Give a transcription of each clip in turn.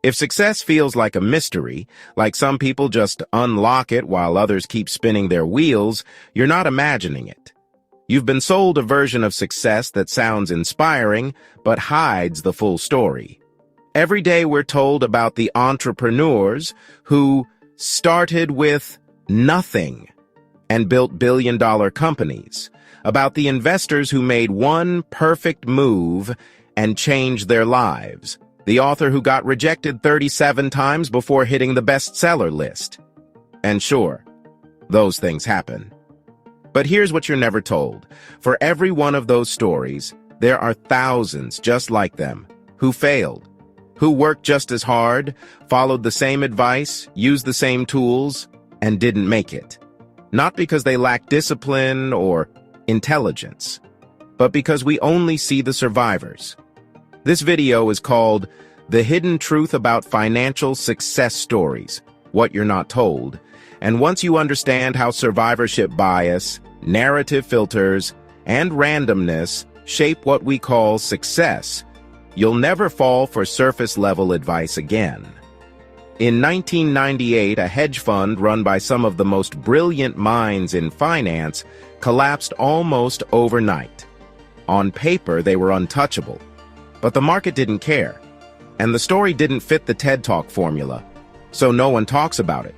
If success feels like a mystery, like some people just unlock it while others keep spinning their wheels, you're not imagining it. You've been sold a version of success that sounds inspiring, but hides the full story. Every day we're told about the entrepreneurs who started with nothing and built billion-dollar companies, about the investors who made one perfect move and changed their lives, the author who got rejected 37 times before hitting the bestseller list. And sure, those things happen. But here's what you're never told. For every one of those stories, there are thousands just like them who failed, who worked just as hard, followed the same advice, used the same tools, and didn't make it. Not because they lacked discipline or intelligence, but because we only see the survivors. This video is called The Hidden Truth About Financial Success Stories, What You're Not Told. And once you understand how survivorship bias, narrative filters, and randomness shape what we call success, you'll never fall for surface-level advice again. In 1998, a hedge fund run by some of the most brilliant minds in finance collapsed almost overnight. On paper, they were untouchable, but the market didn't care, and the story didn't fit the TED Talk formula, so no one talks about it.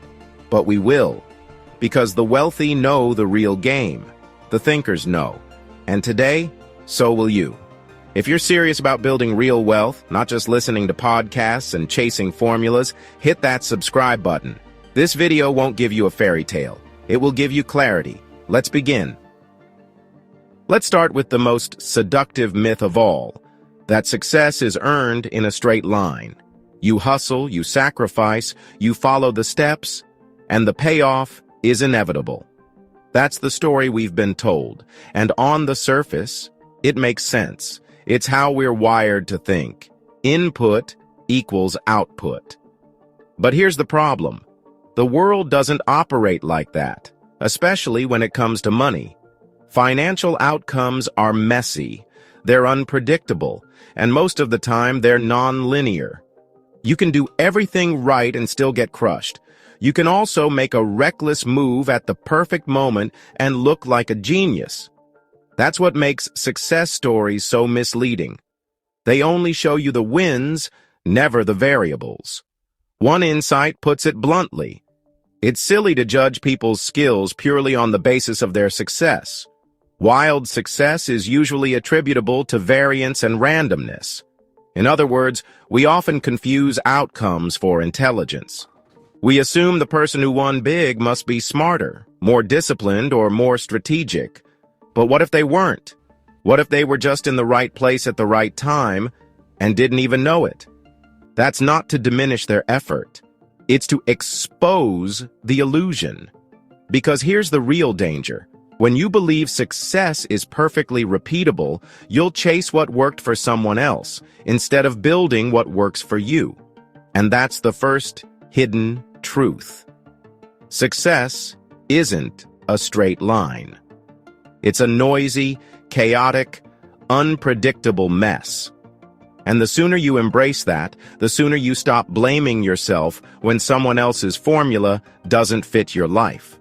But we will, because the wealthy know the real game. The thinkers know. And today, so will you. If you're serious about building real wealth, not just listening to podcasts and chasing formulas, hit that subscribe button. This video won't give you a fairy tale. It will give you clarity. Let's begin. Let's start with the most seductive myth of all, that success is earned in a straight line. You hustle, you sacrifice, you follow the steps, and the payoff is inevitable. That's the story we've been told, and on the surface, it makes sense. It's how we're wired to think. Input equals output. But here's the problem. The world doesn't operate like that, especially when it comes to money. Financial outcomes are messy, they're unpredictable, and most of the time they're non-linear. You can do everything right and still get crushed. You can also make a reckless move at the perfect moment and look like a genius. That's what makes success stories so misleading. They only show you the wins, never the variables. One insight puts it bluntly. It's silly to judge people's skills purely on the basis of their success. Wild success is usually attributable to variance and randomness. In other words, we often confuse outcomes for intelligence. We assume the person who won big must be smarter, more disciplined, or more strategic. But what if they weren't? What if they were just in the right place at the right time and didn't even know it? That's not to diminish their effort. It's to expose the illusion. Because here's the real danger. When you believe success is perfectly repeatable, you'll chase what worked for someone else instead of building what works for you. And that's the first hidden truth. Success isn't a straight line. It's a noisy, chaotic, unpredictable mess. And the sooner you embrace that, the sooner you stop blaming yourself when someone else's formula doesn't fit your life.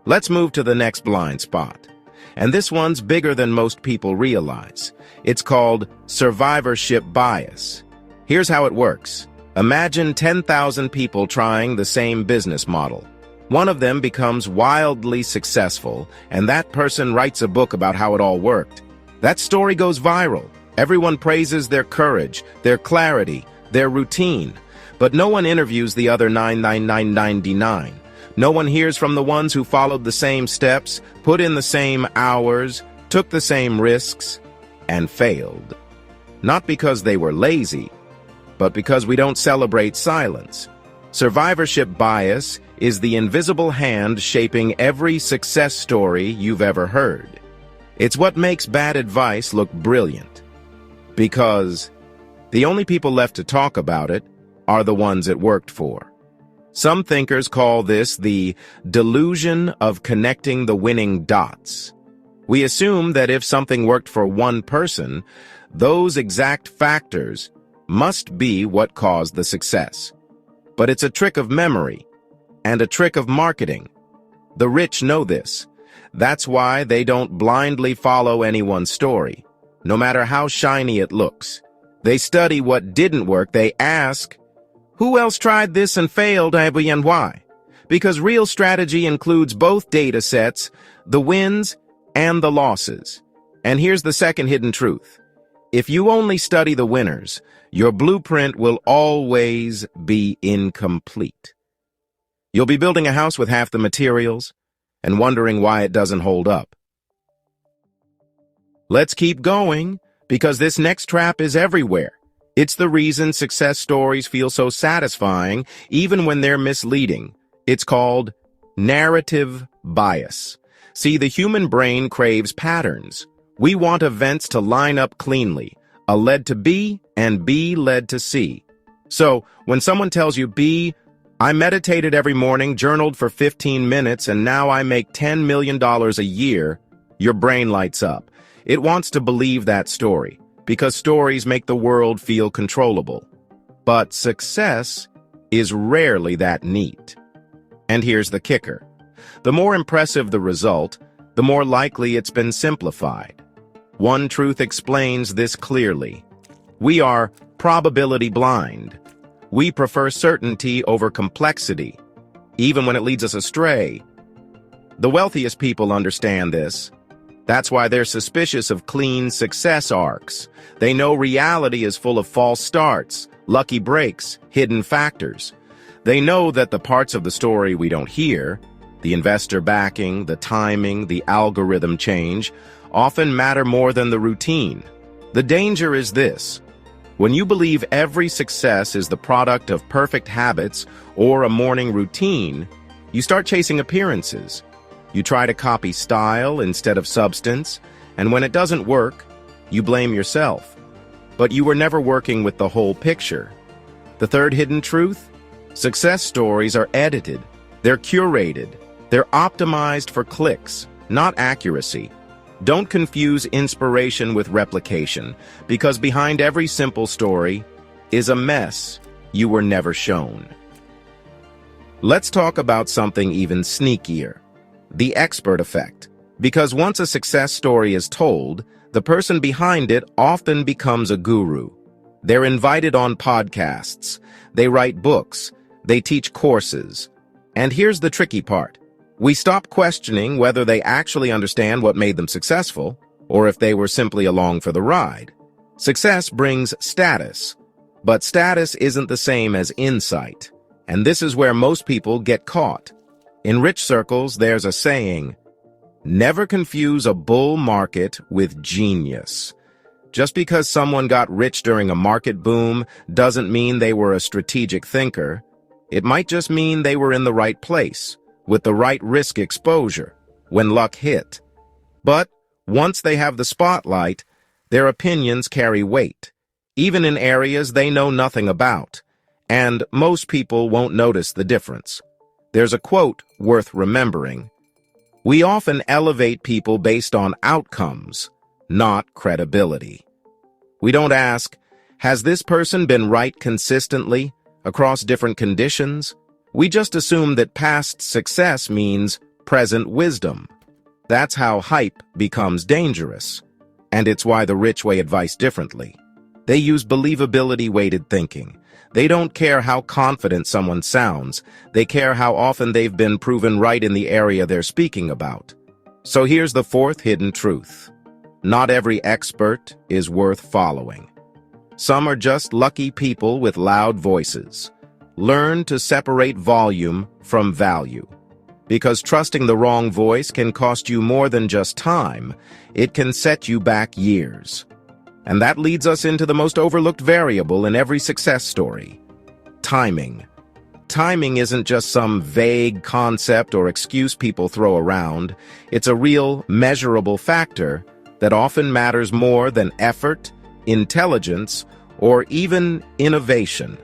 Let's move to the next blind spot. And this one's bigger than most people realize. It's called survivorship bias. Here's how it works. Imagine 10,000 people trying the same business model. One of them becomes wildly successful, and that person writes a book about how it all worked. That story goes viral. Everyone praises their courage, their clarity, their routine. But no one interviews the other 99999. No one hears from the ones who followed the same steps, put in the same hours, took the same risks, and failed. Not because they were lazy, but because we don't celebrate silence. Survivorship bias is the invisible hand shaping every success story you've ever heard. It's what makes bad advice look brilliant. Because the only people left to talk about it are the ones it worked for. Some thinkers call this the delusion of connecting the winning dots. We assume that if something worked for one person, those exact factors must be what caused the success. But it's a trick of memory and a trick of marketing. The rich know this. That's why they don't blindly follow anyone's story, no matter how shiny it looks. They study what didn't work. They ask, who else tried this and failed, and why? Because real strategy includes both data sets, the wins and the losses. And here's the second hidden truth. If you only study the winners, your blueprint will always be incomplete. You'll be building a house with half the materials and wondering why it doesn't hold up. Let's keep going, because this next trap is everywhere. It's the reason success stories feel so satisfying, even when they're misleading. It's called narrative bias. See, the human brain craves patterns. We want events to line up cleanly. A led to B and B led to C. So, when someone tells you, B, I meditated every morning, journaled for 15 minutes, and now I make $10 million a year, your brain lights up. It wants to believe that story, because stories make the world feel controllable. But success is rarely that neat. And here's the kicker. The more impressive the result, the more likely it's been simplified. One truth explains this clearly. We are probability blind. We prefer certainty over complexity, even when it leads us astray. The wealthiest people understand this. That's why they're suspicious of clean success arcs. They know reality is full of false starts, lucky breaks, hidden factors. They know that the parts of the story we don't hear, the investor backing, the timing, the algorithm change, often matter more than the routine. The danger is this. When you believe every success is the product of perfect habits or a morning routine, you start chasing appearances. You try to copy style instead of substance, and when it doesn't work, you blame yourself. But you were never working with the whole picture. The third hidden truth? Success stories are edited. They're curated. They're optimized for clicks, not accuracy. Don't confuse inspiration with replication, because behind every simple story is a mess you were never shown. Let's talk about something even sneakier. The expert effect. Because once a success story is told, the person behind it often becomes a guru. They're invited on podcasts. They write books. They teach courses. And here's the tricky part. We stop questioning whether they actually understand what made them successful, or if they were simply along for the ride. Success brings status, but status isn't the same as insight. And this is where most people get caught. In rich circles, there's a saying, never confuse a bull market with genius. Just because someone got rich during a market boom doesn't mean they were a strategic thinker. It might just mean they were in the right place, with the right risk exposure, when luck hit. But once they have the spotlight, their opinions carry weight, even in areas they know nothing about, and most people won't notice the difference. There's a quote worth remembering. We often elevate people based on outcomes, not credibility. We don't ask, has this person been right consistently across different conditions? We just assume that past success means present wisdom. That's how hype becomes dangerous. And it's why the rich weigh advice differently. They use believability-weighted thinking. They don't care how confident someone sounds. They care how often they've been proven right in the area they're speaking about. So here's the fourth hidden truth. Not every expert is worth following. Some are just lucky people with loud voices. Learn to separate volume from value. Because trusting the wrong voice can cost you more than just time. It can set you back years. And that leads us into the most overlooked variable in every success story. Timing. Timing isn't just some vague concept or excuse people throw around. It's a real, measurable factor that often matters more than effort, intelligence, or even innovation.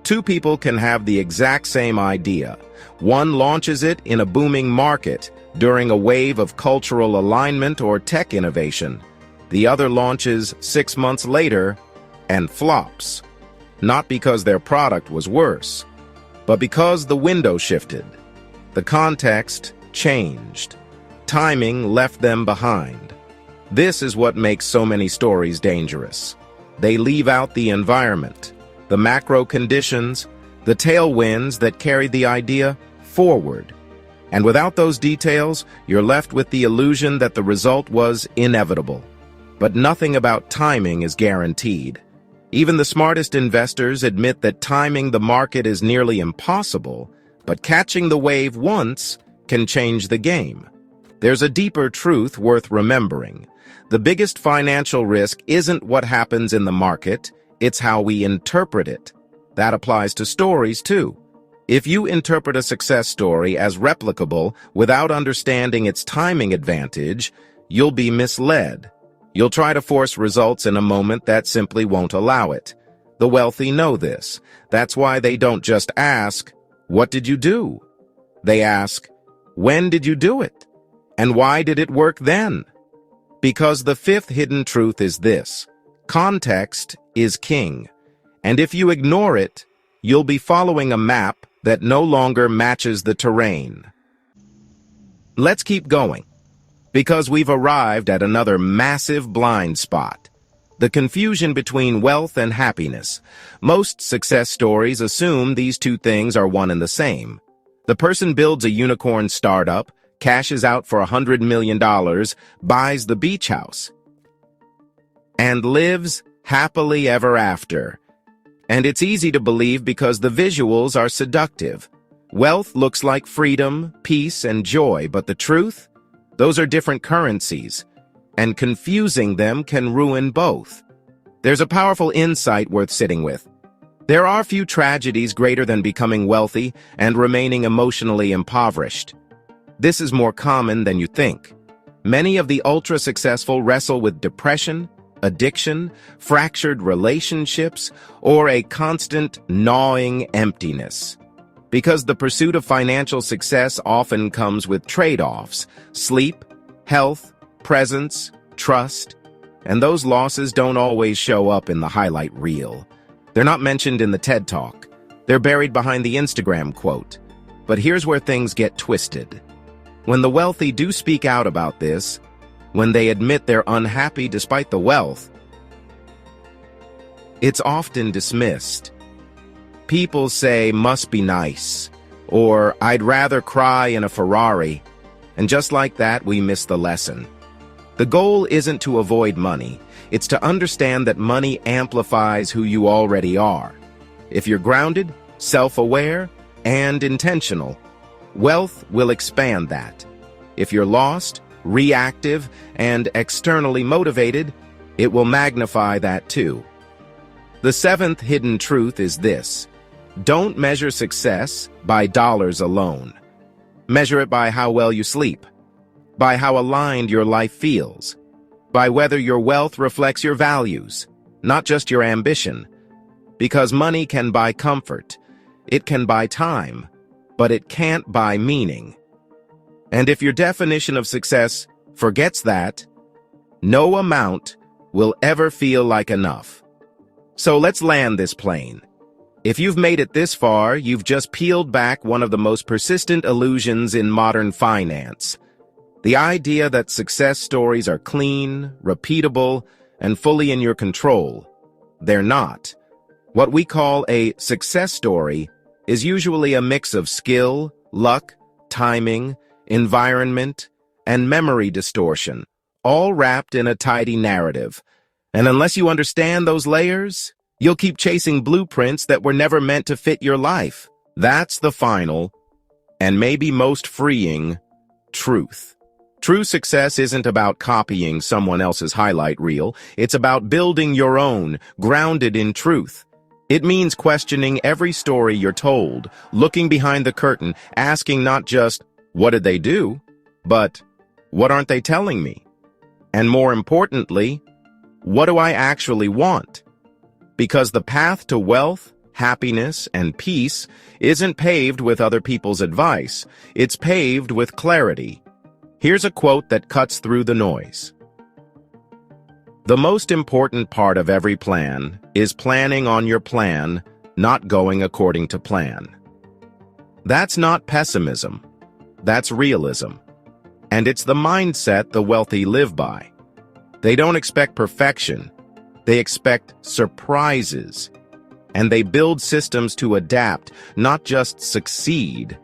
Two people can have the exact same idea. One launches it in a booming market during a wave of cultural alignment or tech innovation. The other launches 6 months later and flops, not because their product was worse, but because the window shifted. The context changed. Timing left them behind. This is what makes so many stories dangerous. They leave out the environment, the macro conditions, the tailwinds that carried the idea forward. And without those details, you're left with the illusion that the result was inevitable. But nothing about timing is guaranteed. Even the smartest investors admit that timing the market is nearly impossible, but catching the wave once can change the game. There's a deeper truth worth remembering. The biggest financial risk isn't what happens in the market, it's how we interpret it. That applies to stories, too. If you interpret a success story as replicable without understanding its timing advantage, you'll be misled. You'll try to force results in a moment that simply won't allow it. The wealthy know this. That's why they don't just ask, "What did you do?" They ask, "When did you do it? And why did it work then?" Because the fifth hidden truth is this: context is king. And if you ignore it, you'll be following a map that no longer matches the terrain. Let's keep going, because we've arrived at another massive blind spot: the confusion between wealth and happiness. Most success stories assume these two things are one and the same. The person builds a unicorn startup, cashes out for $100 million, buys the beach house, and lives happily ever after. And it's easy to believe because the visuals are seductive. Wealth looks like freedom, peace, and joy, but the truth? Those are different currencies, and confusing them can ruin both. There's a powerful insight worth sitting with. There are few tragedies greater than becoming wealthy and remaining emotionally impoverished. This is more common than you think. Many of the ultra-successful wrestle with depression, addiction, fractured relationships, or a constant gnawing emptiness. Because the pursuit of financial success often comes with trade-offs: sleep, health, presence, trust, and those losses don't always show up in the highlight reel. They're not mentioned in the TED Talk. They're buried behind the Instagram quote. But here's where things get twisted. When the wealthy do speak out about this, when they admit they're unhappy despite the wealth, it's often dismissed. People say, "Must be nice," or "I'd rather cry in a Ferrari," and just like that, we miss the lesson. The goal isn't to avoid money, it's to understand that money amplifies who you already are. If you're grounded, self-aware, and intentional, wealth will expand that. If you're lost, reactive, and externally motivated, it will magnify that too. The seventh hidden truth is this: don't measure success by dollars alone. Measure it by how well you sleep, by how aligned your life feels, by whether your wealth reflects your values, not just your ambition. Because money can buy comfort, it can buy time, but it can't buy meaning. And if your definition of success forgets that, no amount will ever feel like enough. So let's land this plane. If you've made it this far, you've just peeled back one of the most persistent illusions in modern finance. The idea that success stories are clean, repeatable, and fully in your control. They're not. What we call a success story is usually a mix of skill, luck, timing, environment, and memory distortion, all wrapped in a tidy narrative. And unless you understand those layers, you'll keep chasing blueprints that were never meant to fit your life. That's the final, and maybe most freeing, truth. True success isn't about copying someone else's highlight reel. It's about building your own, grounded in truth. It means questioning every story you're told, looking behind the curtain, asking not just, "What did they do?" but, "What aren't they telling me?" And more importantly, what do I actually want? Because the path to wealth, happiness, and peace isn't paved with other people's advice. It's paved with clarity. Here's a quote that cuts through the noise. The most important part of every plan is planning on your plan, not going according to plan. That's not pessimism. That's realism. And it's the mindset the wealthy live by. They don't expect perfection. They expect surprises. And they build systems to adapt, not just succeed.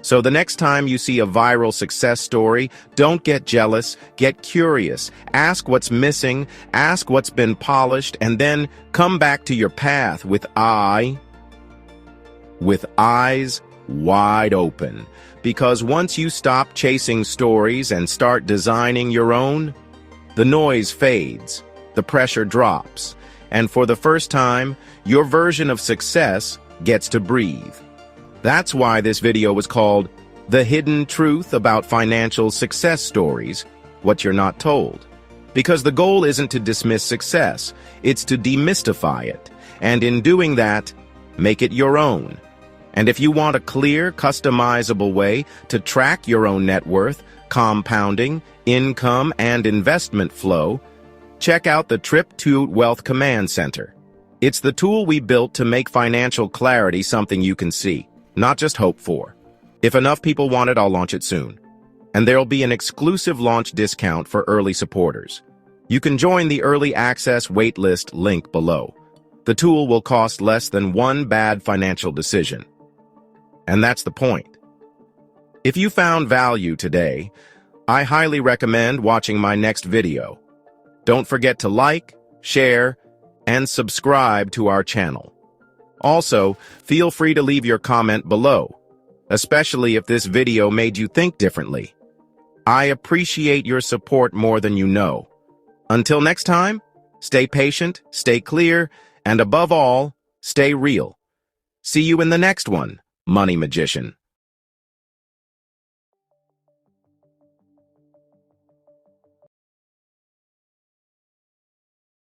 So the next time you see a viral success story, don't get jealous, get curious, ask what's missing, ask what's been polished, and then come back to your path with eyes wide open. Because once you stop chasing stories and start designing your own, the noise fades, the pressure drops, and for the first time, your version of success gets to breathe. That's why this video was called The Hidden Truth About Financial Success Stories, What You're Not Told. Because the goal isn't to dismiss success, it's to demystify it, and in doing that, make it your own. And if you want a clear, customizable way to track your own net worth, compounding, income, and investment flow, check out the Trip to Wealth Command Center. It's the tool we built to make financial clarity something you can see, not just hope for. If enough people want it, I'll launch it soon. And there'll be an exclusive launch discount for early supporters. You can join the early access waitlist link below. The tool will cost less than one bad financial decision. And that's the point. If you found value today, I highly recommend watching my next video. Don't forget to like, share, and subscribe to our channel. Also, feel free to leave your comment below, especially if this video made you think differently. I appreciate your support more than you know. Until next time, stay patient, stay clear, and above all, stay real. See you in the next one, Money Magician.